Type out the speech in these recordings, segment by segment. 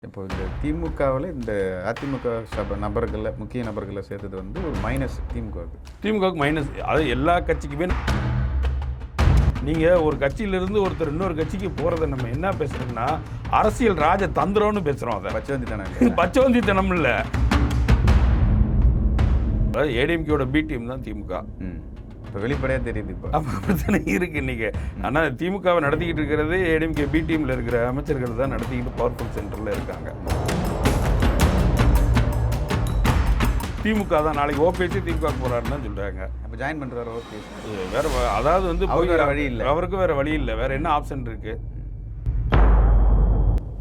இப்போ இந்த திமுகவில் இந்த அதிமுக நபர்களில் முக்கிய நபர்களை சேர்த்தது வந்து ஒரு மைனஸ் திமுகவுக்கு மைனஸ். அது எல்லா கட்சிக்குமே. நீங்கள் ஒரு கட்சியிலிருந்து ஒருத்தர் இன்னொரு கட்சிக்கு போகிறத நம்ம என்ன பேசுகிறோம்னா அரசியல் ராஜ தந்திரம்னு பேசுகிறோம். அதை பச்சவந்தித்தனம் இல்லை. ஏடிஎம்கேயோட பி டீம் தான் திமுக. இப்போ வெளிப்படையாக தெரியுது. இப்போ அப்படித்தானே இருக்குது இன்றைக்கி. ஆனால் திமுகவை நடத்திக்கிட்டு இருக்கிறது ஏடிஎம்கே பி டீமில் இருக்கிற அமைச்சர்கள் தான் நடத்திக்கிட்டு பவர்ஃபுல் சென்டரில் இருக்காங்க. திமுக தான் நாளைக்கு ஓபிஎஸ் திமுக போகிறாருன்னு தான் சொல்கிறாங்க. அப்போ ஜாயின் பண்ணுறாரு ஓபிஎஸ். வேறு அதாவது வந்து வேறு வழி இல்லை, அவருக்கு வேறு வழி இல்லை. வேறு என்ன ஆப்ஷன் இருக்குது?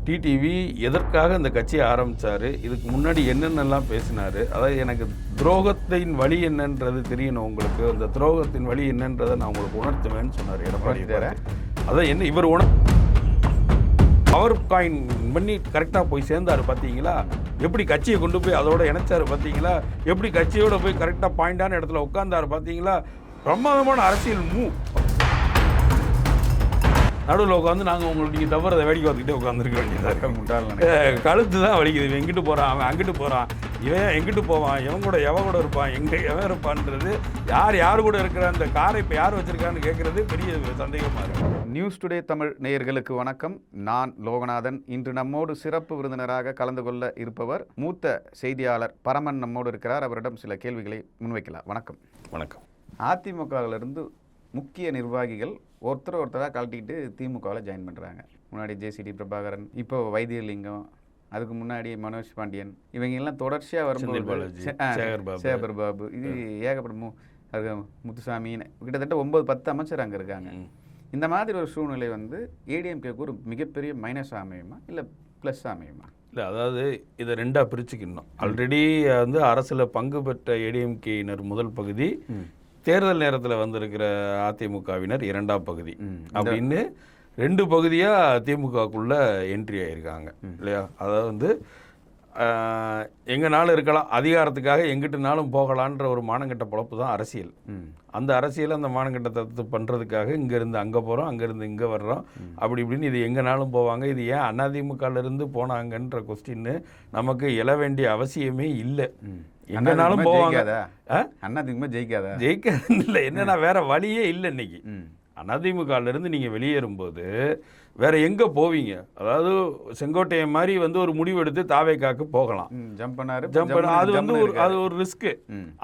டிடிவி எதற்காக இந்த கட்சியை ஆரம்பித்தார், இதுக்கு முன்னாடி என்னென்னலாம் பேசினார், அதாவது எனக்கு துரோகத்தின் வழி என்னன்றது தெரியணும் உங்களுக்கு, அந்த துரோகத்தின் வழி என்னன்றதை நான் உங்களுக்கு உணர்த்துவேன்னு சொன்னார் எடப்பாடி. அதான் என்ன இவர் பவர் காயின் பண்ணி கரெக்டாக போய் சேர்ந்தார் பார்த்தீங்களா? எப்படி கட்சியை கொண்டு போய் அதோட இணைச்சார் பார்த்தீங்களா? எப்படி கட்சியோட போய் கரெக்டாக பாயிண்டான இடத்துல உட்காந்தார் பார்த்தீங்களா? பிரமாதமான அரசியல் மூவ். நடுவில் உட்காந்து நாங்கள் உங்களுக்கு நீங்கள் தவறதை வேடிக்கை பார்த்துக்கிட்டே உட்காந்துருக்க வேண்டியதாக. கழுத்து தான் வலிக்குது. இவன் எங்கிட்டு போகிறான், அவன் அங்கிட்டு போகிறான், இவன் எங்கிட்டு போவான், எவன் கூட இருப்பான், எவன் இருப்பான்றது, யார் கூட இருக்கிற அந்த காரை இப்போ யார் வச்சுருக்கான்னு கேட்குறது பெரிய சந்தேகமாக இருக்குது. நியூஸ் டுடே தமிழ் நேயர்களுக்கு வணக்கம். நான் லோகநாதன். இன்று நம்மோடு சிறப்பு விருந்தினராக கலந்து கொள்ள இருப்பவர் மூத்த செய்தியாளர் பரமன் நம்மோடு இருக்கிறார். அவரிடம் சில கேள்விகளை முன்வைக்கலாம். வணக்கம். வணக்கம். அதிமுகவிலிருந்து முக்கிய நிர்வாகிகள் ஒருத்தராக கழட்டிக்கிட்டு திமுகவில் ஜாயின் பண்ணுறாங்க. முன்னாடி ஜேசிடி பிரபாகரன், இப்போ வைத்தியலிங்கம், அதுக்கு முன்னாடி மனோஜ் பாண்டியன், இவங்க எல்லாம் தொடர்ச்சியாக வரும்போது சேகர் பாபு, இது ஏகப்பட்ட முத்துசாமி, கிட்டத்தட்ட 9-10 அமைச்சர் அங்கே இருக்காங்க. இந்த மாதிரி ஒரு சூழ்நிலை வந்து ஏடிஎம்கேக்கு ஒரு மிகப்பெரிய மைனஸ் அமையுமா இல்லை ப்ளஸ் அமையுமா? இல்லை, அதாவது இதை ரெண்டாக பிரிச்சுக்கணும். ஆல்ரெடி வந்து அரசில் பங்கு பெற்ற ஏடிஎம்கேயினர் முதல் பகுதி, தேர்தல் நேரத்தில் வந்திருக்கிற அதிமுகவினர் இரண்டாம் பகுதி அப்படின்னு 2 பகுதியாக திமுகக்குள்ளே என்ட்ரி ஆகியிருக்காங்க இல்லையா? அதாவது வந்து எங்கனாலும் இருக்கலாம், அதிகாரத்துக்காக எங்கிட்டனாலும் போகலான்ற ஒரு மானங்கட்ட பொழப்பு தான் அரசியல். அந்த அரசியல் அந்த மானங்கட்டத்தை பண்ணுறதுக்காக இங்கேருந்து அங்கே போகிறோம், அங்கேருந்து இங்கே வர்றோம், அப்படி இப்படின்னு இது எங்கேனாலும் போவாங்க. இது ஏன் அதிமுகலேருந்து போனாங்கன்ற கொஸ்டின்னு நமக்கு எழ வேண்டிய அவசியமே இல்லை. எங்கனாலும் போவாங்க. ஜெயிக்காது இல்லை, என்னன்னா வேற வழியே இல்லை. இன்னைக்கு அதிமுகலேருந்து நீங்கள் வெளியேறும்போது வேற எங்கே போவீங்க? அதாவது செங்கோட்டையன் மாதிரி வந்து ஒரு முடிவு எடுத்து தாவேக்காக்கு போகலாம், அது வந்து அது ஒரு ரிஸ்க்கு.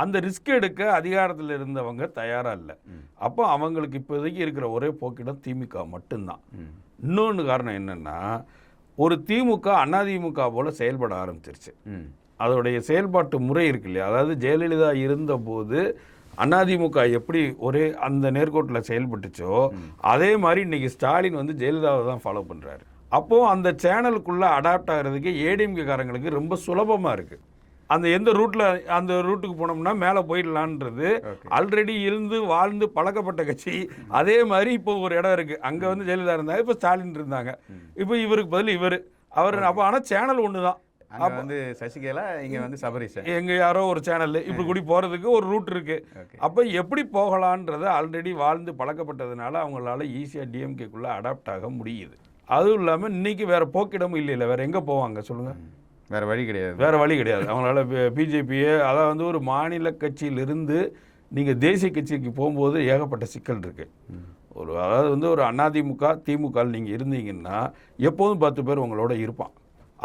அந்த ரிஸ்க் எடுக்க அதிகாரத்தில் இருந்தவங்க தயாராக இல்லை. அப்போ அவங்களுக்கு இப்போதைக்கு இருக்கிற ஒரே போக்கிடம் திமுக மட்டும்தான். இன்னொன்று காரணம் என்னென்னா, ஒரு திமுக அதிமுக போல் செயல்பட ஆரம்பிச்சிருச்சு. அதோடைய செயல்பாட்டு முறை இருக்கு இல்லையா? அதாவது ஜெயலலிதா இருந்தபோது அதிமுக எப்படி ஒரே அந்த நேர்கோட்டில் செயல்பட்டுச்சோ அதே மாதிரி இன்னைக்கு ஸ்டாலின் வந்து ஜெயலலிதாவை தான் ஃபாலோ பண்ணுறாரு. அப்போது அந்த சேனலுக்குள்ளே அடாப்ட் ஆகிறதுக்கு ஏடிஎம்கே காரங்களுக்கு ரொம்ப சுலபமாக இருக்குது. அந்த எந்த ரூட்டில் அந்த ரூட்டுக்கு போனோம்னா மேலே போயிடலான்றது ஆல்ரெடி இருந்து வாழ்ந்து பழக்கப்பட்ட கட்சி. அதே மாதிரி இப்போ ஒரு இடம் இருக்குது, அங்கே வந்து ஜெயலலிதா இருந்தாங்க, இப்போ ஸ்டாலின் இருந்தாங்க, இப்போ இவருக்கு பதில் அவர். அப்போ ஆனால் சேனல் ஒன்று தான். அப்போ வந்து சசிகலா, இங்கே வந்து சபரீஷன், எங்கே யாரோ ஒரு சேனல் இப்படி கூடி போகிறதுக்கு ஒரு ரூட் இருக்குது. அப்போ எப்படி போகலான்றதை ஆல்ரெடி வாழ்ந்து பழக்கப்பட்டதுனால அவங்களால ஈஸியாக டிஎம்கேக்குள்ளே அடாப்ட் ஆக முடியுது. அதுவும் இல்லாமல் இன்றைக்கி வேறு போக்கிடமும் இல்லை. வேறு எங்கே போவாங்க சொல்லுங்கள்? வேறு வழி கிடையாது. அவங்களால பிஜேபியை, அதாவது வந்து ஒரு மாநில கட்சியிலிருந்து நீங்கள் தேசிய கட்சிக்கு போகும்போது ஏகப்பட்ட சிக்கல் இருக்குது. அதாவது வந்து ஒரு அதிமுக திமுக நீங்கள் இருந்தீங்கன்னா எப்போதும் 10 பேர் உங்களோட இருப்பான்.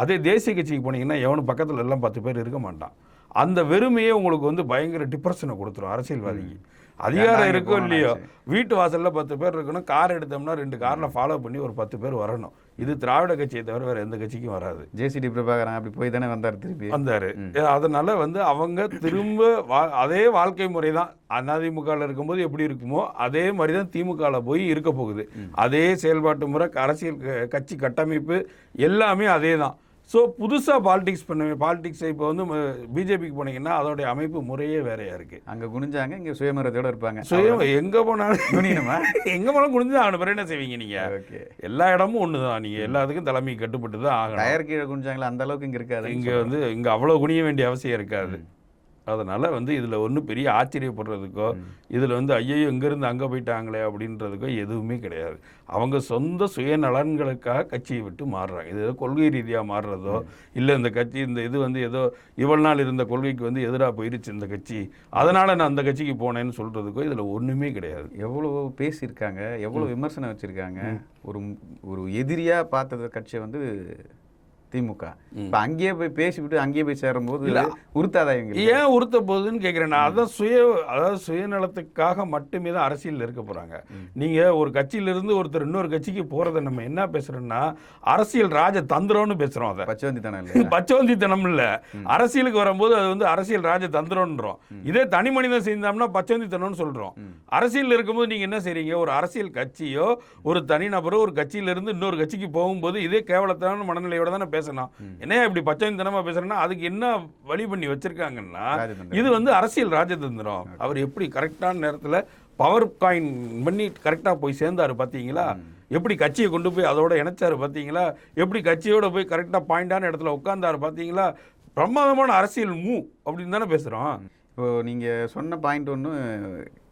அதே தேசிய கட்சிக்கு போனீங்கன்னா எவனும் பக்கத்தில் எல்லாம் 10 பேர் இருக்க மாட்டான். அந்த வெறுமையே உங்களுக்கு வந்து பயங்கர டிப்ரெஷனை கொடுத்துரும் அரசியல்வாதிக்கு. அதிகாரம் இருக்கோ இல்லையோ, வீட்டு வாசலில் 10 பேர் இருக்கணும், கார் எடுத்தோம்னா 2 காரில் ஃபாலோ பண்ணி ஒரு 10 பேர் வரணும். இது திராவிட கட்சியை தவிர வேறு எந்த கட்சிக்கும் வராது. ஜேசிடி பிரபாகரன் அப்படி போய் தானே வந்தார். அதனால் வந்து அவங்க திரும்ப அதே வாழ்க்கை முறை தான் அதிமுகவில் இருக்கும்போது எப்படி இருக்குமோ அதே மாதிரி தான் திமுகவில் போய் இருக்க போகுது. அதே செயல்பாட்டு முறை, அரசியல் கட்சி கட்டமைப்பு எல்லாமே அதே தான். ஸோ புதுசாக பாலிடிக்ஸ் இப்போ வந்து பிஜேபிக்கு போனீங்கன்னா அதோடைய அமைப்பு முறையே வேறையாக இருக்குது. அங்கே குனிஞ்சாங்க, இங்கே சுயமரத்தோடு இருப்பாங்க. எங்கே போனாலும் எங்கே போனாலும் குனிஞ்சு தான் ஆகணும். என்ன செய்வீங்க நீங்கள்? எல்லா இடமும் ஒன்று தான். நீங்கள் எல்லாத்துக்கும் தலைமை கட்டுப்பட்டு தான் ஆகணும். டயர் கீழே குனிஞ்சாங்களா அந்த அளவுக்கு இங்கே இருக்காது. இங்கே அவ்வளோ குனிய வேண்டிய அவசியம் இருக்காது. அதனால் வந்து இதில் ஒன்றும் பெரிய ஆச்சரியப்படுறதுக்கோ இதில் வந்து ஐயோ இங்கேருந்து அங்கே போயிட்டாங்களே அப்படின்றதுக்கோ எதுவுமே கிடையாது. அவங்க சொந்த சுயநலன்களுக்காக கட்சியை விட்டு மாறுறாங்க. இது ஏதோ கொள்கை ரீதியாக மாறுறதோ இல்லை இந்த கட்சி இந்த இது வந்து ஏதோ இவ்வளவு நாள் இருந்த கொள்கைக்கு வந்து எதிராக போயிருச்சு இந்த கட்சி, அதனால் நான் அந்த கட்சிக்கு போனேன்னு சொல்கிறதுக்கோ இதில் ஒன்றுமே கிடையாது. எவ்வளோ பேசியிருக்காங்க, எவ்வளோ விமர்சனம் வச்சுருக்காங்க. ஒரு எதிரியாக பார்த்தது கட்சியை வந்து திமுக இப்போ அங்கேயே போய் பேசிவிட்டு அங்கேயே போய் சேரும்போது உறுத்தாதா இவங்க? ஏன் உறுத்த போகுதுன்னு கேட்குறேன் நான். அதான் அதாவது சுயநலத்துக்காக மட்டுமே தான் அரசியல் இருக்க போகிறாங்க. நீங்கள் ஒரு கட்சியிலிருந்து ஒருத்தர் இன்னொரு கட்சிக்கு போகிறத நம்ம என்ன பேசுகிறோன்னா அரசியல் ராஜதந்திரம்னு பேசுகிறோம். அதை பச்சவந்தித்தனம் இல்லை, பச்சவந்தித்தனம் இல்லை. அரசியலுக்கு வரும்போது அது வந்து அரசியல் ராஜதந்திரம்ன்றோம். இதே தனி மனிதன் செய்தோம்னா பச்சவந்தித்தனம்னு சொல்கிறோம். அரசியல் இருக்கும்போது நீங்கள் என்ன செய்றீங்க, ஒரு அரசியல் கட்சியோ ஒரு தனிநபரோ ஒரு கட்சியிலிருந்து இன்னொரு கட்சிக்கு போகும்போது இதே கேவலத்தான மனநிலையோட தானே பேசணும். என்னையா இப்படி பச்சவந்தித்தனமா பேசுறேன்னா அதுக்கு என்ன வழி பண்ணி வச்சிருக்காங்கன்னா இது வந்து அரசியல் ராஜதந்திரம். அவர் எப்படி கரெக்டான நேரத்தில் பவர் காயின் பண்ணி கரெக்டாக போய் சேர்ந்தாரு பார்த்தீங்களா, எப்படி கட்சியை கொண்டு போய் அதோட இணைச்சாரு பார்த்தீங்களா, எப்படி கட்சியோட போய் கரெக்டாக பாயிண்டான இடத்துல உட்கார்ந்தாரு பார்த்தீங்களா, பிரமாதமான அரசியல் அப்படின்னு தானே பேசுகிறோம். இப்போ நீங்கள் சொன்ன பாயிண்ட் ஒன்று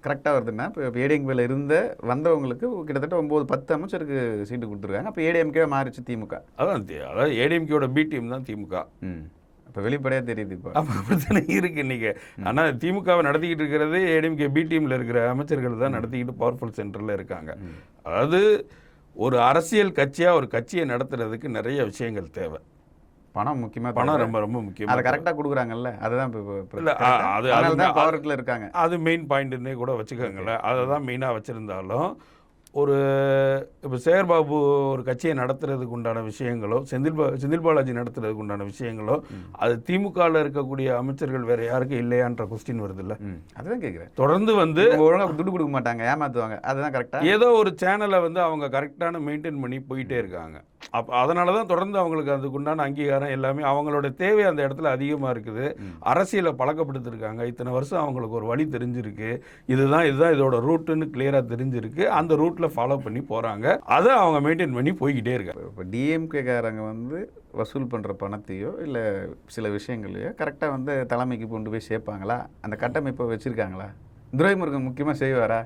கரெக்டாக வருதுன்னா, இப்போ ஏடிஎம்கேல இருந்த வந்தவங்களுக்கு கிட்டத்தட்ட 9-10 அமைச்சருக்கு சீட்டு கொடுத்துருக்காங்க. அப்போ ஏடிஎம்கே மாறிச்சு திமுக. அதாவது ஏடிஎம்கேயோட பி டீம் தான் திமுக. இப்போ வெளிப்படையாக தெரியுது. இப்போ அப்படித்தானே இருக்கு இன்னைக்கு. ஆனால் திமுகவை நடத்திக்கிட்டு இருக்கிறது ஏடிஎம்கே பி டீமில் இருக்கிற அமைச்சர்கள் தான் நடத்திக்கிட்டு பவர்ஃபுல் சென்டரில் இருக்காங்க. அதாவது ஒரு அரசியல் கட்சியாக ஒரு கட்சியை நடத்துறதுக்கு நிறைய விஷயங்கள் தேவை. பணம் முக்கியமாக, பணம் ரொம்ப ரொம்ப முக்கியம். அதை கரெக்டாக கொடுக்குறாங்கல்ல, அதுதான் இல்லை அது பவர்ல இருக்காங்க. அது மெயின் பாயிண்ட்னே கூட வச்சுக்கோங்களேன். அதை தான் மெயினாக வச்சுருந்தாலும் ஒரு இப்போ சேகர்பாபு ஒரு கட்சியை நடத்துறதுக்கு உண்டான விஷயங்களோ செந்தில் பாலாஜி நடத்துறதுக்கு உண்டான விஷயங்களோ அது திமுகவில் இருக்கக்கூடிய அமைச்சர்கள் வேற யாருக்கும் இல்லையான்ற கொஸ்டின் வருது இல்லை. அதுதான் கேட்குறேன். தொடர்ந்து வந்து ஒழுங்காக துட்டு கொடுக்க மாட்டாங்க, ஏமாத்துவாங்க. அதுதான் கரெக்டாக ஏதோ ஒரு சேனலை வந்து அவங்க கரெக்டான மெயின்டைன் பண்ணி போயிட்டே இருக்காங்க. அப்போ அதனால தான் தொடர்ந்து அவங்களுக்கு அதுக்குண்டான அங்கீகாரம் எல்லாமே அவங்களோட தேவை அந்த இடத்துல அதிகமாக இருக்குது. அரசியலை பழக்கப்படுத்திருக்காங்க. இத்தனை வருஷம் அவங்களுக்கு ஒரு வழி தெரிஞ்சிருக்கு, இதுதான் இதோட ரூட்டுன்னு கிளியராக தெரிஞ்சிருக்கு. அந்த ரூட்டில் ஃபாலோ பண்ணி போகிறாங்க. அதை அவங்க மெயின்டைன் பண்ணி போய்கிட்டே இருக்காங்க. இப்போ டிஎம்கேக்காரங்க வந்து வசூல் பண்ணுற பணத்தையோ இல்லை சில விஷயங்களையோ கரெக்டாக வந்து தலைமைக்கு கொண்டு போய் சேர்ப்பாங்களா? அந்த கட்டமைப்பை வச்சுருக்காங்களா? துரைமுருகன் முக்கியமாக செய்வாரா?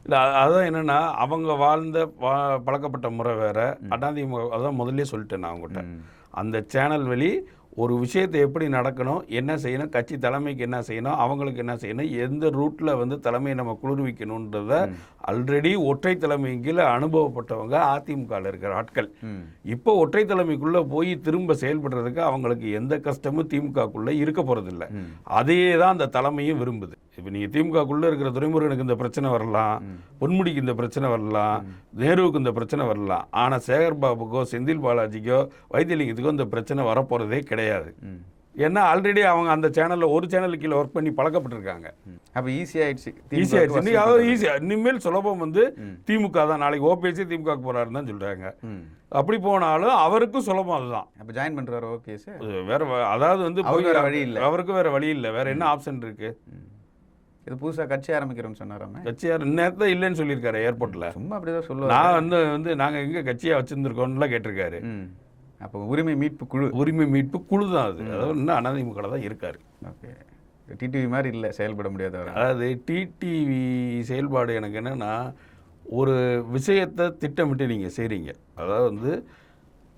இல்லை அதான் என்னென்னா அவங்க பழக்கப்பட்ட முறை வேறு. அதிமுக அதான் முதல்ல சொல்லிட்டேன் நான் அவங்ககிட்ட. அந்த சேனல் வழி ஒரு விஷயத்தை எப்படி நடக்கணும், என்ன செய்யணும், கட்சி தலைமைக்கு என்ன செய்யணும், அவங்களுக்கு என்ன செய்யணும், எந்த ரூட்டில் வந்து தலைமையை நம்ம குளிர்விக்கணுன்றத ஆல்ரெடி ஒற்றை தலைமை கீழே அனுபவப்பட்டவங்க அதிமுகவில் இருக்கிற ஆட்கள். இப்போ ஒற்றை தலைமைக்குள்ளே போய் திரும்ப செயல்படுறதுக்கு அவங்களுக்கு எந்த கஷ்டமும் திமுகக்குள்ளே இருக்க போகிறதில்ல. அதையே தான் அந்த தலைமையும் விரும்புது. இப்போ நீங்கள் திமுகக்குள்ளே இருக்கிற துரைமுருகனுக்கு இந்த பிரச்சனை வரலாம், பொன்முடிக்கு இந்த பிரச்சனை வரலாம், நேருவுக்கு இந்த பிரச்சனை வரலாம். ஆனால் சேகர்பாபுக்கோ செந்தில் பாலாஜிக்கோ வைத்தியலிங்கத்துக்கோ இந்த பிரச்சனை வரப்போகிறதே கிடையாது. ஏன்னா ஆல்ரெடி அவங்க அந்த சேனலில் ஒரு சேனலுக்கு கீழே ஒர்க் பண்ணி பழக்கப்பட்டிருக்காங்க. அப்போ ஈஸியாகிடுச்சு. இனிமேல் சுலபம் வந்து திமுக தான். நாளைக்கு ஓபிஎஸ் திமுக போறாருன்னு தான் சொல்றாங்க. அப்படி போனாலும் அவருக்கும் சுலபம் அதுதான். அப்போ ஜாயின் பண்ணுறாரு ஓபிஎஸ். வேற அதாவது வந்து வேற வழி இல்லை, அவருக்கு வேற வழி இல்லை. வேற என்ன ஆப்ஷன் இருக்கு? இது புதுசாக கட்சி ஆரம்பிக்கிறோம்னு சொன்னாராமே. கட்சியார் நேரத்தில் இல்லைன்னு சொல்லியிருக்காரு ஏர்போர்ட்டில். சும்மா அப்படிதான் சொல்லுவாங்க. நான் வந்து நாங்கள் எங்கே கட்சியாக வச்சுருந்துருக்கோம்லாம் கேட்டிருக்காரு. அப்போ உரிமை மீட்பு குழு தான் அது. அதாவது இன்னும் அதிமுக தான் இருக்காரு. ஓகே, டிடிவி மாதிரி இல்லை, செயல்பட முடியாதவர். அதாவது டிடிவி செயல்பாடு எனக்கு என்னென்னா, ஒரு விஷயத்தை திட்டமிட்டு நீங்கள் செய்கிறீங்க. அதாவது வந்து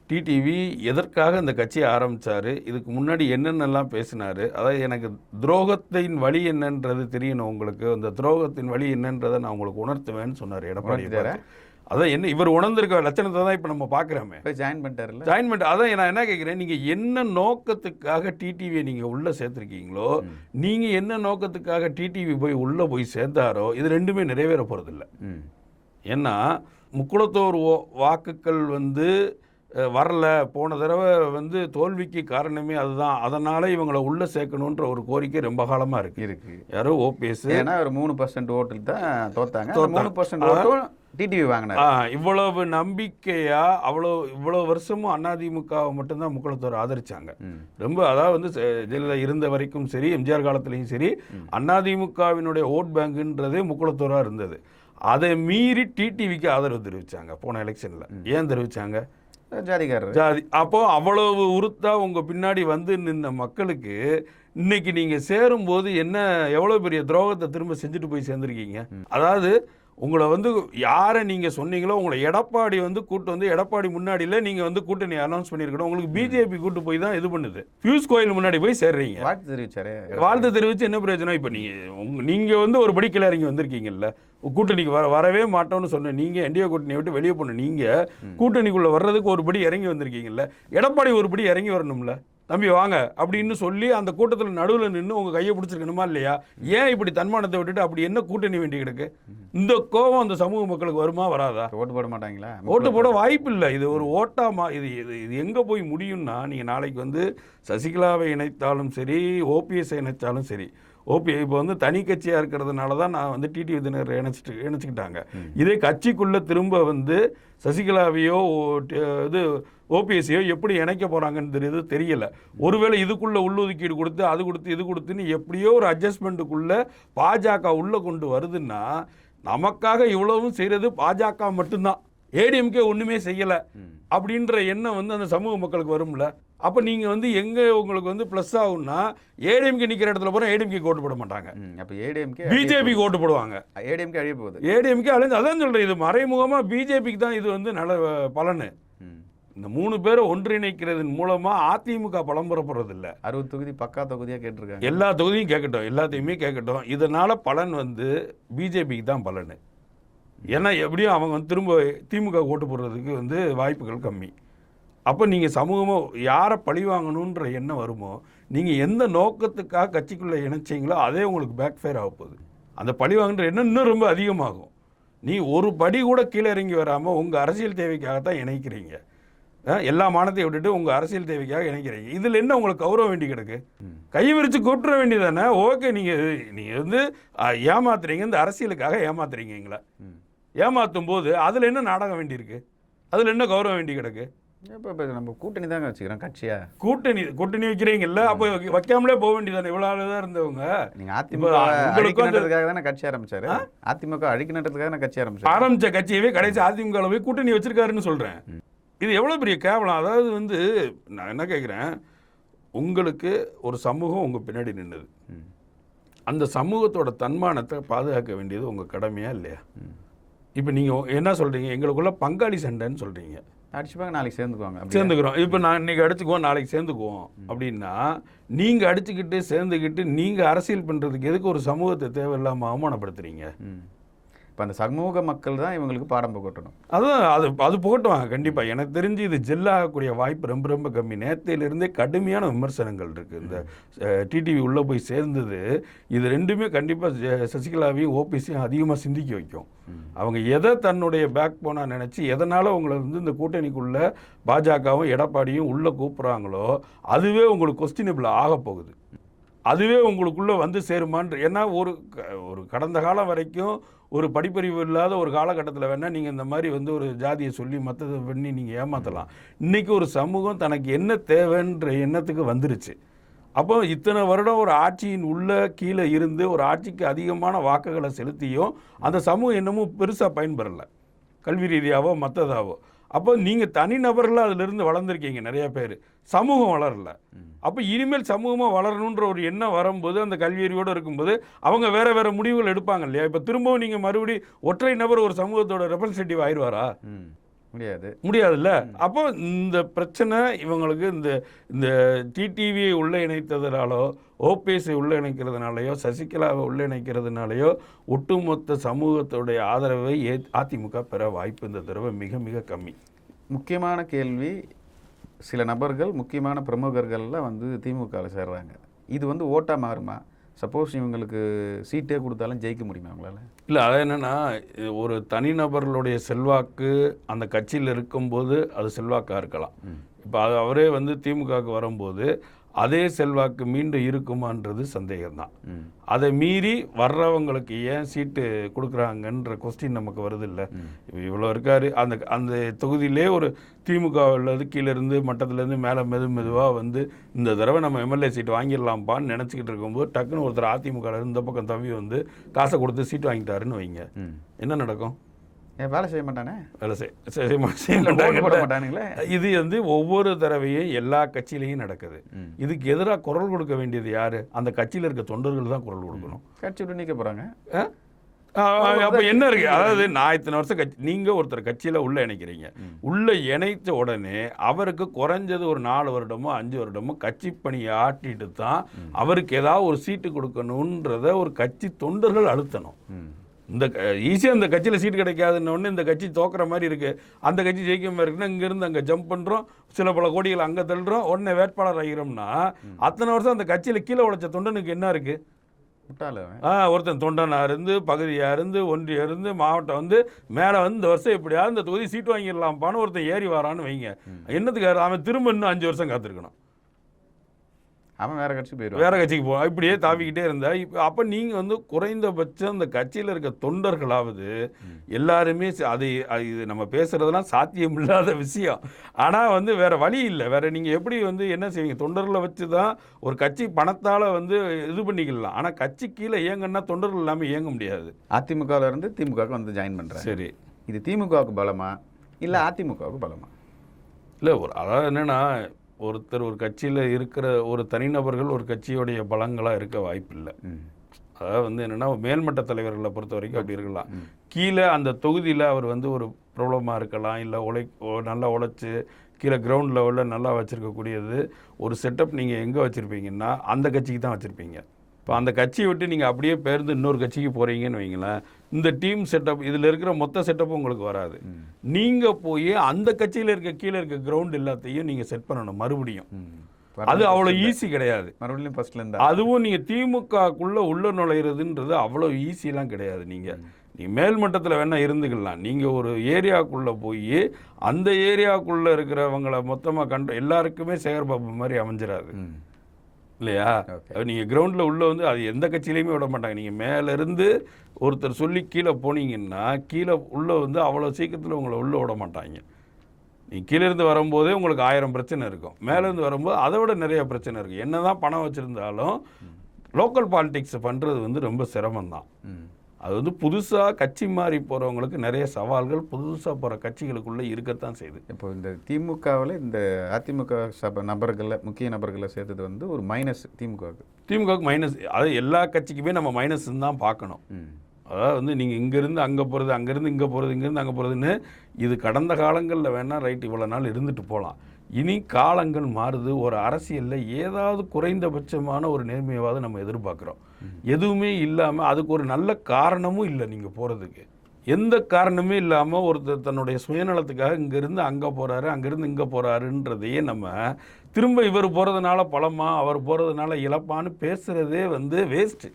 டிடிவி எதற்காக இந்த கட்சியை ஆரம்பித்தார், இதுக்கு முன்னாடி என்னென்னலாம் பேசினார், அதாவது எனக்கு துரோகத்தின் வழி என்னன்றது தெரியணும் உங்களுக்கு, அந்த துரோகத்தின் வழி என்னன்றதை நான் உங்களுக்கு உணர்த்துவேன்னு சொன்னார் எடப்பாடி. அதான் என்ன இவர் உணர்ந்திருக்க லட்சணத்தை தான் இப்போ நம்ம பார்க்குறோமே. ஜாயின் பண்ணிட்டார்ல. ஜாயின் பண்ணிட்டு அதான் நான் என்ன கேட்குறேன், நீங்கள் என்ன நோக்கத்துக்காக டிடிவியை நீங்கள் உள்ளே சேர்த்துருக்கீங்களோ, நீங்கள் என்ன நோக்கத்துக்காக டிடிவி உள்ளே போய் சேர்ந்தாரோ, இது ரெண்டுமே நிறைவேற போகிறதில்ல. ஏன்னா முக்குளத்தோர் வாக்குகள் வந்து வரல, போன தடவை வந்து தோல்விக்கு காரணமே அதுதான். அதனால இவங்களை உள்ள சேர்க்கணுன்ற ஒரு கோரிக்கை ரொம்ப காலமா இருக்கு. யாரோ ஓபிஎஸ், ஏன்னா ஒரு 3% ஓட்டில் தான் தோத்தாங்க. 3% ஓட்டும் டிடிவி வாங்கினார். இவ்வளவு நம்பிக்கையா இவ்வளவு வருஷமும் அதிமுகவை மட்டும்தான் முக்குளத்தோர் ஆதரிச்சாங்க. ரொம்ப அதாவது வந்து ஜெயலலிதா இருந்த வரைக்கும் சரி, எம்ஜிஆர் காலத்திலையும் சரி, அதிமுகவினுடைய ஓட் பேங்குன்றதே முக்குளத்தோரா இருந்தது. அதை மீறி டிடிவிக்கு ஆதரவு தெரிவிச்சாங்க போன எலெக்ஷன்ல. ஏன் தெரிவிச்சாங்க? ஜாதிக்காரர் ஜாதி. அப்போது அவ்வளவு உறுத்தா உங்கள் பின்னாடி வந்து நின்ற மக்களுக்கு இன்னைக்கு நீங்கள் சேரும்போது என்ன எவ்வளோ பெரிய துரோகத்தை திரும்ப செஞ்சுட்டு போய் சேர்ந்துருக்கீங்க. அதாவது உங்களை வந்து யாரை நீங்கள் சொன்னீங்களோ உங்களை எடப்பாடி வந்து கூட்டு வந்து எடப்பாடி முன்னாடியில் நீங்கள் வந்து கூட்டணி அனௌன்ஸ் பண்ணியிருக்கணும். உங்களுக்கு பிஜேபி கூட்டு போய் தான் இது பண்ணுது. பியூஷ் கோயில் முன்னாடி போய் சேர்றீங்க. வாழ்த்து தெரிவிச்சாரு. வாழ்த்து தெரிவித்து என்ன பிரயோஜனம்? இப்போ நீங்கள் வந்து ஒரு படி கீழே இறங்கி வந்திருக்கீங்கல்ல. கூட்டணிக்கு வரவே மாட்டோம்னு சொன்ன நீங்கள் என்டிஏ கூட்டணியை விட்டு வெளியே போன நீங்கள் கூட்டணிக்குள்ளே வர்றதுக்கு ஒரு படி இறங்கி வந்திருக்கீங்கல்ல. எடப்பாடி ஒரு படி இறங்கி வரணும்ல. தம்பி வாங்க அப்படின்னு சொல்லி அந்த கூட்டத்தில் நடுவில் நின்று உங்கள் கையை பிடிச்சிருக்கணுமா இல்லையா? ஏன் இப்படி தன்மானத்தை விட்டுட்டு அப்படி என்ன கூட்டணி வேண்டி கிடக்கு? இந்த கோபம் அந்த சமூக மக்களுக்கு வருமா வராதா? ஓட்டு போட மாட்டாங்களா? ஓட்டு போட வாய்ப்பு இல்லை. இது ஒரு ஓட்டாமா? இது இது எங்கே போய் முடியும்னா, நீங்கள் நாளைக்கு வந்து சசிகலாவை இணைத்தாலும் சரி, ஓபிஎஸ்ஐ இணைத்தாலும் சரி, இப்போ வந்து தனி கட்சியாக இருக்கிறதுனால தான் நான் வந்து டிடிவி தினகரை இணைச்சிக்கிட்டாங்க. இதே கட்சிக்குள்ளே திரும்ப வந்து சசிகலாவையோ இது ஓபிஎஸ்சியோ எப்படி இணைக்க போகிறாங்கன்னு தெரியல. ஒருவேளை இதுக்குள்ளே உள்ளொதுக்கீடு கொடுத்து அது கொடுத்து இது கொடுத்துன்னு எப்படியோ ஒரு அட்ஜஸ்ட்மெண்ட்டுக்குள்ளே பாஜக உள்ளே கொண்டு வருதுன்னா, நமக்காக இவ்வளவும் செய்கிறது பாஜக மட்டும்தான், ஏடிஎம்கே ஒன்றுமே செய்யலை அப்படின்ற எண்ணம் வந்து அந்த சமூக மக்களுக்கு வரும்ல. அப்போ நீங்கள் வந்து எங்கே உங்களுக்கு வந்து ப்ளஸ் ஆகும்னா, ஏடிஎம்கே நிற்கிற இடத்துல போகிற ஏடிஎம்கே ஓட்டு போட மாட்டாங்க. அப்போ ஏடிஎம்கே பிஜேபிக்கு ஓட்டு போடுவாங்க. ஏடிஎம்கே அழிய போகுது. ஏடிஎம்கே அழிஞ்சு அதான் சொல்கிறேன். இது மறைமுகமாக பிஜேபிக்கு தான் இது வந்து நல்ல பலனு. இந்த 3 பேரை ஒன்றிணைக்கிறதன் மூலமாக அதிமுக பலம் பெறப்படுறது இல்லை. 60 தொகுதி பக்கா தொகுதியாக கேட்டிருக்காங்க. எல்லா தொகுதியும் கேட்கட்டும், எல்லாத்தையுமே கேட்கட்டும். இதனால் பலன் வந்து பிஜேபிக்கு தான் பலனு. ஏன்னா எப்படியும் அவங்க வந்து திரும்ப திமுக ஓட்டு போடுறதுக்கு வந்து வாய்ப்புகள் கம்மி. அப்போ நீங்கள் சமூகமாக யாரை பழி வாங்கணுன்ற எண்ணம் வருமோ, நீங்கள் எந்த நோக்கத்துக்காக கட்சிக்குள்ளே இணைச்சிங்களோ அதே உங்களுக்கு பேக் ஃபயர் ஆக போகுது. அந்த பழி வாங்குன்ற எண்ணம் இன்னும் ரொம்ப அதிகமாகும். நீ ஒரு படி கூட கீழே இறங்கி வராமல் உங்கள் அரசியல் தேவைக்காகத்தான் இணைக்கிறீங்க. எல்லா மானத்தையும் விட்டுட்டு உங்கள் அரசியல் தேவைக்காக இணைக்கிறீங்க. இதில் என்ன உங்களுக்கு கௌரவம் வேண்டி கிடக்கு? கை விரித்து கூப்பிட வேண்டியதானே? ஓகே, நீங்கள் வந்து ஏமாத்துறீங்க, இந்த அரசியலுக்காக ஏமாத்துறீங்க. எங்களை ஏமாற்றும் போது அதில் என்ன நாடகம் வேண்டியிருக்கு? அதில் என்ன கௌரவம் வேண்டி கிடக்கு? இப்போ நம்ம கூட்டணி தாங்க வச்சுக்கிறோம் கட்சியா. கூட்டணி வைக்கிறீங்கல்ல, அப்போ வைக்காமலே போக வேண்டியதானே? இவ்வளோ ஆள் தான் இருந்தவங்க. நீங்கள் அதிமுக அழிக்கணுன்றதுக்காக தானே கட்சி ஆரம்பிச்சாரு. அதிமுக அழிக்கணுன்றதுக்காக நான் கட்சி ஆரம்பிச்ச கட்சியவே கடைசி அதிமுக போய் கூட்டணி வச்சிருக்காருன்னு சொல்கிறேன். இது எவ்வளோ பெரிய கேவலம். அதாவது வந்து நான் என்ன கேட்குறேன், உங்களுக்கு ஒரு சமூகம் உங்கள் பின்னாடி நின்றுது. அந்த சமூகத்தோட தன்மானத்தை பாதுகாக்க வேண்டியது உங்கள் கடமையா இல்லையா? இப்போ நீங்கள் என்ன சொல்கிறீங்க, எங்களுக்குள்ள பங்காளி சண்டைன்னு சொல்கிறீங்க. அடிச்சுப்பாங்க, நாளைக்கு சேர்ந்துக்கிறோம். இப்போ நான் இன்றைக்கி அடிச்சுக்குவோம், நாளைக்கு சேர்ந்துக்குவோம் அப்படின்னா, நீங்கள் அடிச்சுக்கிட்டு சேர்ந்துக்கிட்டு நீங்கள் அரசியல் பண்ணுறதுக்கு எதுக்கு ஒரு சமூகத்தை தேவையில்லாமல் அவமானப்படுத்துறீங்க? இப்போ அந்த சமூக மக்கள் தான் இவங்களுக்கு பாடம் புகட்டணும். அதுதான் அது புகட்டுவாங்க கண்டிப்பாக. எனக்கு தெரிஞ்சு இது ஜெல்லாகக்கூடிய வாய்ப்பு ரொம்ப ரொம்ப கம்மி. நேரத்திலிருந்தே கடுமையான விமர்சனங்கள் இருக்குது. இந்த டிடிவி உள்ளே போய் சேர்ந்தது இது ரெண்டுமே கண்டிப்பாக சசிகலாவையும் ஓபிஎஸ்சியும் அதிகமாக சிந்திக்க வைக்கும். அவங்க எதை தன்னுடைய பேக் போனால் நினச்சி எதனால் உங்களை வந்து இந்த கூட்டணிக்குள்ளே பாஜகவும் எடப்பாடியும் உள்ளே கூப்பிட்றாங்களோ அதுவே உங்களுக்கு கொஸ்டினபிள் ஆக போகுது. அதுவே உங்களுக்குள்ளே வந்து சேருமான்ற. ஏன்னா ஒரு கடந்த காலம் வரைக்கும் ஒரு படிப்பறிவு இல்லாத ஒரு காலகட்டத்தில் வேணால் நீங்கள் இந்த மாதிரி வந்து ஒரு ஜாதியை சொல்லி மற்றதை பண்ணி நீங்கள் ஏமாற்றலாம். இன்றைக்கி ஒரு சமூகம் தனக்கு என்ன தேவைன்ற எண்ணத்துக்கு வந்துருச்சு. அப்போ இத்தனை வருடம் ஒரு ஆட்சியின் உள்ள கீழே இருந்து ஒரு ஆட்சிக்கு அதிகமான வாக்குகளை செலுத்தியும் அந்த சமூகம் இன்னமும் பெருசாக பயன்பெறலை, கல்வி ரீதியாவோ மற்றதாவோ. அப்போ நீங்கள் தனிநபரில் அதிலிருந்து வளர்ந்துருக்கீங்க நிறைய பேர், சமூகம் வளரல. அப்போ இனிமேல் சமூகமாக வளரணுன்ற ஒரு எண்ணம் வரும்போது அந்த கல்வியறிவோடு இருக்கும்போது அவங்க வேறு வேறு முடிவுகள் எடுப்பாங்க இல்லையா? இப்போ திரும்பவும் நீங்கள் மறுபடியும் ஒற்றை நபர் ஒரு சமூகத்தோட ரெப்ரசன்டேட்டிவ் ஆயிடுவாரா? முடியாதுல்ல. அப்போ இந்த பிரச்சனை இவங்களுக்கு இந்த டிடிவியை உள்ளே இணைத்ததுனாலோ ஓபிஎஸ்ஐ உள்ளே இணைக்கிறதுனாலையோ சசிகலாவை உள்ளே இணைக்கிறதுனாலையோ ஒட்டுமொத்த சமூகத்துடைய ஆதரவை அதிமுக பெற வாய்ப்பு இந்த தடவை மிக மிக கம்மி. முக்கியமான கேள்வி, சில நபர்கள் முக்கியமான பிரமுகர்கள்லாம் வந்து திமுகவில் சேர்றாங்க. இது வந்து ஓட்டாக மாறுமா? சப்போஸ் இவங்களுக்கு சீட்டே கொடுத்தாலும் ஜெயிக்க முடியுமா அவங்களால? இல்லை, அது என்னென்னா ஒரு தனிநபர்களுடைய செல்வாக்கு அந்த கட்சியில் இருக்கும்போது அது செல்வாக்காக இருக்கலாம். இப்போ அவரே வந்து திமுகவுக்கு வரும்போது அதே செல்வாக்கு மீண்டும் இருக்குமான்றது சந்தேகம்தான். அதை மீறி வர்றவங்களுக்கு ஏன் சீட்டு கொடுக்குறாங்கன்ற கொஸ்டின் நமக்கு வருது இல்லை. இவ்வளோ இருக்காரு அந்த தொகுதியிலே ஒரு திமுக உள்ளது கீழேருந்து மட்டத்துலேருந்து மேலே மெதுவாக வந்து இந்த தடவை நம்ம எம்எல்ஏ சீட்டு வாங்கிடலாம்ப்பான்னு நினச்சிக்கிட்டு இருக்கும்போது டக்குன்னு ஒருத்தர் அதிமுக இந்த பக்கம் தம்பி வந்து காசை கொடுத்து சீட்டு வாங்கிட்டாருன்னு வைங்க, என்ன நடக்கும்? வேலை செய்ய மாட்டானே, வேலை செய்ய ஓட்டு போட மாட்டானுங்களே. இது வந்து ஒவ்வொரு தடவையும் எல்லா கட்சியிலையும் நடக்குது. இதுக்கு எதிராக குரல் கொடுக்க வேண்டியது யாரு? அந்த கட்சியில் இருக்க தொண்டர்கள் தான் குரல் கொடுக்கணும். கட்சி விட்டு நீக்க போறாங்க. அப்ப என்ன இருக்கு? அதாவது நான் இத்தனை வருஷம் நீங்க ஒருத்தர் கட்சியில உள்ள இணைக்கிறீங்க. உள்ள இணைத்த உடனே அவருக்கு குறைஞ்சது ஒரு 4 வருடமோ 5 வருடமோ கட்சி பணியை ஆட்டிட்டு தான் அவருக்கு ஏதாவது ஒரு சீட்டு கொடுக்கணுன்றத ஒரு கட்சி தொண்டர்கள் அழுத்தணும். இந்த ஈஸியாக இந்த கட்சியில் சீட்டு கிடைக்காதுன்னு ஒன்று இந்த கட்சி தோக்குற மாதிரி இருக்குது, அந்த கட்சி ஜெயிக்க மாதிரி இருக்குன்னா இங்கேருந்து அங்கே ஜம்ப் பண்ணுறோம், சில பல கோடிகளை அங்கே தள்ளுறோம், உடனே வேட்பாளர் ஆகிறோம்னா அத்தனை வருஷம் அந்த கட்சியில் கீழே உழைச்ச தொண்டனுக்கு என்ன இருக்குது? ஒருத்தன் தொண்டனாக இருந்து பகுதியாக இருந்து ஒன்றியம் இருந்து மாவட்டம் வந்து மேலே வந்து இந்த வருஷம் எப்படியாவது இந்த தொகுதி சீட்டு வாங்கிடலாம்ப்பான்னு ஒருத்தன் ஏறி வரான்னு வைங்க. என்னத்துக்கு அவன் திரும்ப இன்னும் 5 வருஷம் காத்திருக்கணும். அவன் வேற கட்சி போயிடுவான், வேற கட்சிக்கு போவான். இப்படியே தாவிக்கிட்டே இருந்தா அப்போ நீங்கள் வந்து குறைந்தபட்சம் அந்த கட்சியில் இருக்க தொண்டர்களாவது எல்லாருமே இது நம்ம பேசுறதுலாம் சாத்தியம் இல்லாத விஷயம். ஆனால் வந்து வேற வழி இல்லை. வேற நீங்கள் எப்படி வந்து என்ன செய்வீங்க? தொண்டர்களை வச்சு தான் ஒரு கட்சி பணத்தால் வந்து இது பண்ணிக்கலாம். ஆனால் கட்சி கீழே இயங்கன்னா தொண்டர்கள் இல்லாமல் இயங்க முடியாது. அதிமுகவில் இருந்து திமுகவுக்கு வந்து ஜாயின் பண்ணுறேன். சரி, இது திமுகவுக்கு பலமா இல்லை அதிமுகவுக்கு பலமா? இல்லை, அதாவது என்னென்னா ஒருத்தர் ஒரு கட்சியில் இருக்கிற ஒரு தனிநபர்கள் ஒரு கட்சியோடைய பலங்களாக இருக்க வாய்ப்பு இல்லை. அதாவது வந்து என்னென்னா மேல்மட்ட தலைவர்களை பொறுத்த வரைக்கும் அப்படி இருக்கலாம். கீழே அந்த தொகுதியில் அவர் வந்து ஒரு ப்ராப்ளமாக இருக்கலாம், இல்லை நல்லா உழைச்சி கீழே கிரவுண்ட் லெவலில் நல்லா வச்சுருக்கக்கூடியது ஒரு செட்டப் நீங்கள் எங்கே வச்சுருப்பீங்கன்னா அந்த கட்சிக்கு தான் வச்சுருப்பீங்க. இப்போ அந்த கட்சியை விட்டு நீங்கள் அப்படியே பேருந்து இன்னொரு கட்சிக்கு போகிறீங்கன்னு வைங்களேன், இந்த டீம் செட்டப் இதில் இருக்கிற மொத்த செட்டப்பும் உங்களுக்கு வராது. நீங்கள் போய் அந்த கட்சியில் இருக்க கீழே இருக்க கிரவுண்ட் எல்லாத்தையும் நீங்கள் செட் பண்ணணும் மறுபடியும். அது அவ்வளோ ஈஸி கிடையாது. மறுபடியும் ஃபர்ஸ்ட்லேருந்து அதுவும் நீங்கள் திமுகக்குள்ளே உள்ள நுழையிறதுன்றது அவ்வளோ ஈஸியெலாம் கிடையாது. நீங்கள் மேல்மட்டத்தில் வேணால் இருந்துக்கலாம். நீங்கள் ஒரு ஏரியாவுக்குள்ளே போய் அந்த ஏரியாவுக்குள்ளே இருக்கிறவங்களை மொத்தமாக எல்லாருக்குமே சேகர்பாபு மாதிரி அமைஞ்சிடாது இல்லையா? நீங்கள் கிரவுண்டில் உள்ளே வந்து அது எந்த கட்சியிலையுமே விட மாட்டாங்க. நீங்கள் மேலேருந்து ஒருத்தர் சொல்லி கீழே போனீங்கன்னா கீழே உள்ளே வந்து அவ்வளோ சீக்கிரத்தில் உங்களை உள்ளே விட மாட்டாங்க. நீங்கள் கீழேருந்து வரும்போதே உங்களுக்கு 1000 பிரச்சனை இருக்கும், மேலேருந்து வரும்போது அதை விட நிறைய பிரச்சனை இருக்குது. என்ன தான் பணம் வச்சுருந்தாலும் லோக்கல் பாலிடிக்ஸ் பண்ணுறது வந்து ரொம்ப சிரமம்தான். அது வந்து புதுசாக கட்சி மாறி போகிறவங்களுக்கு நிறைய சவால்கள் புதுசாக போகிற கட்சிகளுக்குள்ளே இருக்கத்தான் செய்யுது. இப்போ இந்த திமுகவில் இந்த அதிமுக நபர்களை முக்கிய நபர்களை சேர்த்தது வந்து ஒரு மைனஸ் திமுகவுக்கு மைனஸ். அது எல்லா கட்சிக்குமே நம்ம மைனஸ்ன்னு தான் பார்க்கணும். அதாவது வந்து நீங்கள் இங்கேருந்து அங்கே போகிறது, அங்கேருந்து இங்கே போகிறது, இங்கேருந்து அங்கே போகிறதுன்னு இது கடந்த காலங்களில் வேணால் ரைட் இவ்வளோ நாள் இருந்துட்டு போகலாம். இனி காலங்கள் மாறுது. ஒரு அரசியலில் ஏதாவது குறைந்தபட்சமான ஒரு நேர்மையாவது நம்ம எதிர்பார்க்குறோம். எதுவுமே இல்லாமல் அதுக்கு ஒரு நல்ல காரணமும் இல்லை. நீங்கள் போகிறதுக்கு எந்த காரணமே இல்லாமல் ஒருத்தர் தன்னுடைய சுயநலத்துக்காக இங்கேருந்து அங்கே போகிறாரு, அங்கேருந்து இங்கே போகிறாருன்றதையே நம்ம திரும்ப இவர் போகிறதுனால பலமா அவர் போகிறதுனால இழப்பான்னு பேசுகிறதே வந்து வேஸ்ட்டு.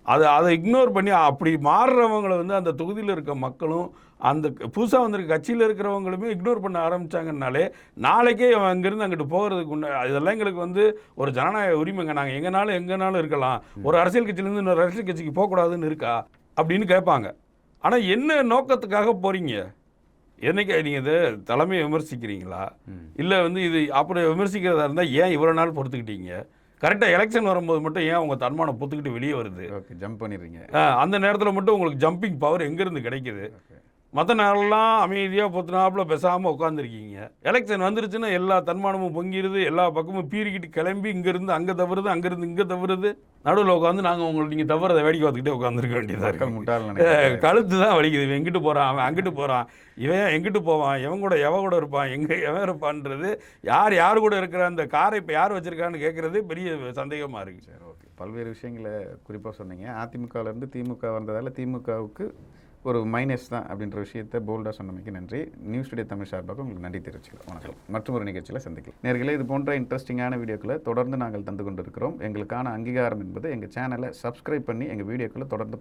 அதை இக்னோர் பண்ணி அப்படி மாறுறவங்களை வந்து அந்த தொகுதியில் இருக்க மக்களும் அந்த புதுசாக வந்திருக்க கட்சியில் இருக்கிறவங்களுமே இக்னோர் பண்ண ஆரம்பித்தாங்கன்னாலே நாளைக்கே அங்கேருந்து அங்கிட்டு போகிறதுக்கு இதெல்லாம் எங்களுக்கு வந்து ஒரு ஜனநாயக உரிமைங்க, நாங்கள் எங்கேனாலும் இருக்கலாம், ஒரு அரசியல் கட்சியிலேருந்து இன்னொரு அரசியல் கட்சிக்கு போகக்கூடாதுன்னு இருக்கா அப்படின்னு கேட்பாங்க. ஆனால் என்ன நோக்கத்துக்காக போகிறீங்க? என்னைக்கு நீங்கள் இது தலைமையை விமர்சிக்கிறீங்களா? இல்லை வந்து இது அப்படி விமர்சிக்கிறதா இருந்தால் ஏன் இவ்வளோ நாள் பொறுத்துக்கிட்டீங்க? கரெக்டாக எலெக்ஷன் வரும்போது மட்டும் ஏன் உங்கள் தன்மானம் பொத்துக்கிட்டு வெளியே வருது? ஜம்ப் பண்ணிடுறீங்க. அந்த நேரத்தில் மட்டும் உங்களுக்கு ஜம்பிங் பவர் எங்கேருந்து கிடைக்குது? மற்ற நேரம்லாம் அமைதியாக பொத்துனாப்பில் பேசாமல் உட்காந்துருக்கீங்க. எலெக்ஷன் வந்துருச்சுன்னா எல்லா தன்மானமும் பொங்கிடுது, எல்லா பக்கமும் பீறிக்கிட்டு கிளம்பி இங்கேருந்து அங்கே தவறுது, அங்கேருந்து இங்கே தவறுது. நடுவில் உட்காந்து நாங்கள் உங்களுக்கு நீங்கள் தவறதை வேடிக்கை பார்த்துக்கிட்டே உட்காந்துருக்க வேண்டியதாக இருக்கு. கழுத்து தான் வலிக்குது. இவன் எங்கிட்டு போகிறான், அவன் அங்கிட்டு போகிறான், இவன் எங்கிட்டு போவான், எவன் கூட இருப்பான், எவன் இருப்பான்றது, யார் கூட இருக்கிற அந்த காரை இப்போ யார் வச்சுருக்கான்னு கேட்குறது பெரிய சந்தேகமாக இருக்குது. சரி, ஓகே. பல்வேறு விஷயங்களை குறிப்பாக சொன்னீங்க. அதிமுகவிலேருந்து திமுக வந்ததால் திமுகவுக்கு ஒரு மைனஸ் தான் அப்படின்ற விஷயத்தை போல்டாக சொன்னமைக்கு நன்றி. நியூஸ் டுடே தமிழ் சார்பாக உங்களுக்கு நன்றி தெரிவிச்சுக்கிறோம். வணக்கம். மற்றும் ஒரு நிகழ்ச்சியில் சந்திக்கலாம். நேர்களே, இது போன்ற இன்ட்ரெஸ்டிங்கான வீடியோக்களை தொடர்ந்து நாங்கள் தந்து கொண்டிருக்கிறோம். எங்களுக்கான அங்கீகாரம் என்பது எங்கள் சேனலை சப்ஸ்கிரைப் பண்ணி எங்கள் வீடியோக்களை தொடர்ந்து